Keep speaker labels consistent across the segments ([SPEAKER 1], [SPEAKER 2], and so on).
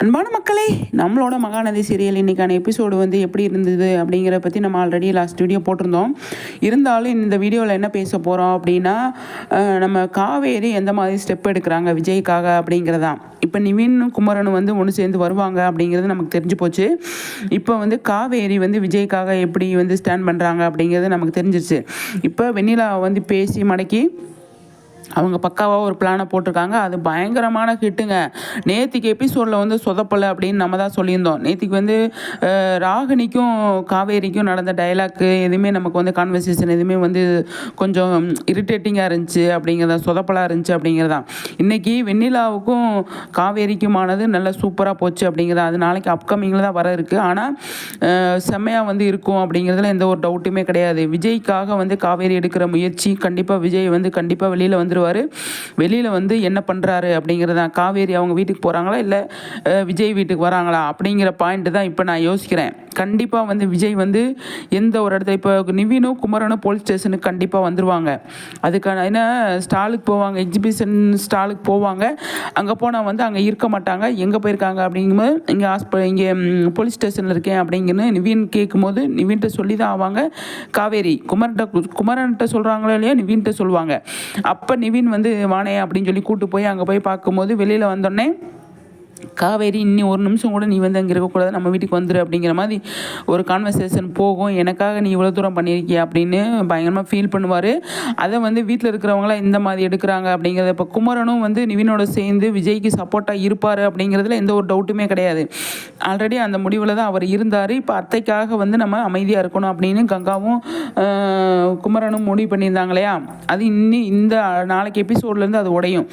[SPEAKER 1] அன்பான மக்களே, நம்மளோட மகாநதி சீரியல் இன்றைக்கான எபிசோடு வந்து எப்படி இருந்தது அப்படிங்கிறத பற்றி நம்ம ஆல்ரெடி லாஸ்ட் வீடியோ போட்டிருந்தோம். இருந்தாலும் இந்த வீடியோவில் என்ன பேச போகிறோம் அப்படின்னா, நம்ம காவேரி எந்த மாதிரி ஸ்டெப் எடுக்கிறாங்க விஜய்க்காக அப்படிங்கிறதான். இப்போ நிவினும் குமரனும் வந்து ஒன்று சேர்ந்து வருவாங்க அப்படிங்கிறது நமக்கு தெரிஞ்சு போச்சு. இப்போ வந்து காவேரி வந்து விஜய்க்காக எப்படி வந்து ஸ்டாண்ட் பண்ணுறாங்க அப்படிங்கிறது நமக்கு தெரிஞ்சிருச்சு. இப்போ வெண்ணிலா வந்து பேசி மடக்கி அவங்க பக்காவாக ஒரு பிளானை போட்டிருக்காங்க. அது பயங்கரமான ஹிட்டுங்க. நேத்திக்கு எபிசோடில் வந்து சொதப்பலை அப்படின்னு நம்ம தான் சொல்லியிருந்தோம். நேத்திக்கு வந்து ராகினிக்கும் காவேரிக்கும் நடந்த டைலாக்கு எதுவுமே நமக்கு வந்து கான்வர்சேஷன் எதுவுமே வந்து கொஞ்சம் இரிட்டேட்டிங்காக இருந்துச்சு அப்படிங்கிறதா, சொதப்பலாக இருந்துச்சு அப்படிங்கிறதான். இன்றைக்கி வெண்ணிலாவுக்கும் காவேரிக்குமானது நல்லா சூப்பராக போச்சு அப்படிங்கிறதா. அது நாளைக்கு அப்கமிங்கில் தான் வர இருக்குது. ஆனால் செம்மையாக வந்து இருக்கும் அப்படிங்கிறதுல எந்த ஒரு டவுட்டுமே கிடையாது. விஜய்க்காக வந்து காவேரி எடுக்கிற முயற்சி கண்டிப்பாக விஜய் வந்து கண்டிப்பாக வெளியில் வந்துடுவார். வெளியில் வந்து என்ன பண்ணுறாரு அப்படிங்கிறதான். காவேரி அவங்க வீட்டுக்கு போகிறாங்களா இல்லை விஜய் வீட்டுக்கு வராங்களா அப்படிங்கிற பாயிண்ட்டு தான் இப்போ நான் யோசிக்கிறேன். கண்டிப்பாக வந்து விஜய் வந்து எந்த ஒரு இடத்துல இப்போ நிவினும் குமரனும் போலீஸ் ஸ்டேஷனுக்கு கண்டிப்பாக வந்துடுவாங்க. அதுக்கான என்ன ஸ்டாலுக்கு போவாங்க, எக்ஸிபிஷன் ஸ்டாலுக்கு போவாங்க. அங்கே போனால் வந்து அங்கே இருக்க மாட்டாங்க. எங்கே போயிருக்காங்க அப்படிங்கும்போது இங்கே போலீஸ் ஸ்டேஷனில் இருக்கேன் அப்படிங்கன்னு நிவின் கேட்கும்போது நிவின்கிட்ட சொல்லி தான் ஆவாங்க. காவேரி குமரன்கிட்ட சொல்கிறாங்களோ இல்லையா, நிவின்கிட்ட சொல்லுவாங்க. அப்போ நிவின் வந்து வானே அப்படின்னு சொல்லி கூப்பிட்டு போய் அங்கே போய் பார்க்கும்போது வெளியில் வந்தோடனே காவேரி இன்னும் ஒரு நிமிஷம் கூட நீ வந்து அங்கே இருக்கக்கூடாது, நம்ம வீட்டுக்கு வந்துரு அப்படிங்கிற மாதிரி ஒரு கான்வர்சேஷன் போகும். எனக்காக நீ இவ்வளோ தூரம் பண்ணியிருக்கிய அப்படின்னு பயங்கரமாக ஃபீல் பண்ணுவார். அதை வந்து வீட்டில் இருக்கிறவங்களாம் இந்த மாதிரி எடுக்கிறாங்க அப்படிங்கிறத. இப்போ குமரனும் வந்து நிவினோட சேர்ந்து விஜய்க்கு சப்போர்ட்டாக இருப்பார் அப்படிங்கிறதுல எந்த ஒரு டவுட்டுமே கிடையாது. ஆல்ரெடி அந்த முடிவில் தான் அவர் இருந்தார். இப்போ அத்தைக்காக வந்து நம்ம அமைதியாக இருக்கணும் அப்படின்னு கங்காவும் குமரனும் முடிவு பண்ணியிருந்தாங்க இல்லையா. அது இந்த நாளைக்கு எபிசோட்லேருந்து அது உடையும்.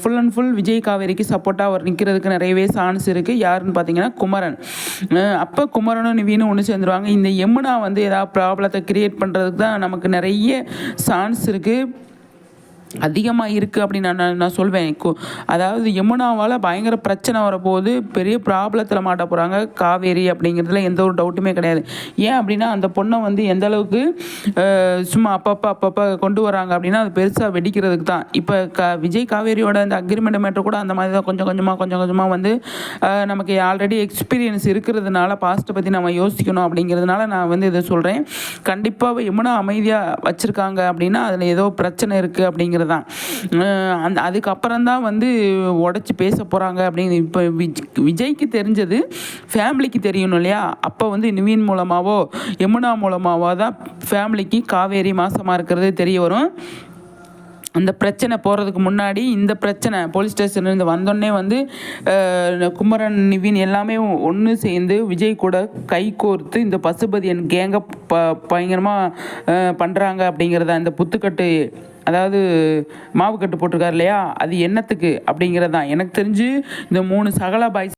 [SPEAKER 1] ஃபுல் அண்ட் ஃபுல் விஜய் காவேரிக்கு சப்போர்ட்டாக அவர் நிற்கிறது நிறையவே சான்ஸ் இருக்குது. யாருன்னு பார்த்தீங்கன்னா குமரன். அப்போ குமரனும் நிவினும் ஒன்று சேர்ந்துருவாங்க. இந்த யமுனா வந்து ஏதாவது ப்ராப்ளத்தை கிரியேட் பண்ணுறதுக்கு தான் நமக்கு நிறைய சான்ஸ் இருக்குது, அதிகமாக இருக்குது அப்படின்னு நான் சொல்வேன். அதாவது யமுனாவால் பயங்கர பிரச்சனை வரப்போகுது, பெரிய ப்ராப்ளத்தில் மாட்ட போகிறாங்க காவேரி அப்படிங்கிறதுல எந்த ஒரு டவுட்டுமே கிடையாது. ஏன் அப்படின்னா அந்த பொண்ணை வந்து எந்த அளவுக்கு சும்மா அப்பப்போ கொண்டு வராங்க அப்படின்னா அது பெருசாக வெடிக்கிறதுக்கு தான். இப்போ விஜய் காவேரியோட அந்த அக்ரிமெண்ட் மேட்டர் கூட அந்த மாதிரி தான் கொஞ்சம் கொஞ்சமாக வந்து நமக்கு ஆல்ரெடி எக்ஸ்பீரியன்ஸ் இருக்கிறதுனால பாஸ்ட்டை பற்றி நம்ம யோசிக்கணும் அப்படிங்கிறதுனால நான் வந்து இதை சொல்கிறேன். கண்டிப்பாக யமுனா அமைதியாக வச்சுருக்காங்க அப்படின்னா அதில் ஏதோ பிரச்சனை இருக்குது அப்படிங்கிறது தான். அதுக்கப்புறம் தான் வந்து உடச்சி பேச போகிறாங்க அப்படின்னு. இப்போ விஜய்க்கு தெரிஞ்சது ஃபேமிலிக்கு தெரியணும் இல்லையா. அப்போ வந்து நிவின் மூலமாகவோ யமுனா மூலமாகவோ தான் ஃபேமிலிக்கு காவேரி மாசமாக இருக்கிறது தெரிய வரும். அந்த பிரச்சனை போகிறதுக்கு முன்னாடி இந்த பிரச்சனை போலீஸ் ஸ்டேஷன்லேருந்து வந்தோடனே வந்து குமரன் நிவின் எல்லாமே ஒன்று சேர்ந்து விஜய் கூட கை கோர்த்து இந்த பசுபதியன் கேங்கை பயங்கரமாக பண்ணுறாங்க அப்படிங்கிறத. அந்த புத்துக்கட்டு, அதாவது மாவு கட்டு போட்டிருக்காரு இல்லையா, அது என்னத்துக்கு அப்படிங்கிறது தான் எனக்கு தெரிஞ்சு. இந்த 3 சகலா பாய்ஸ்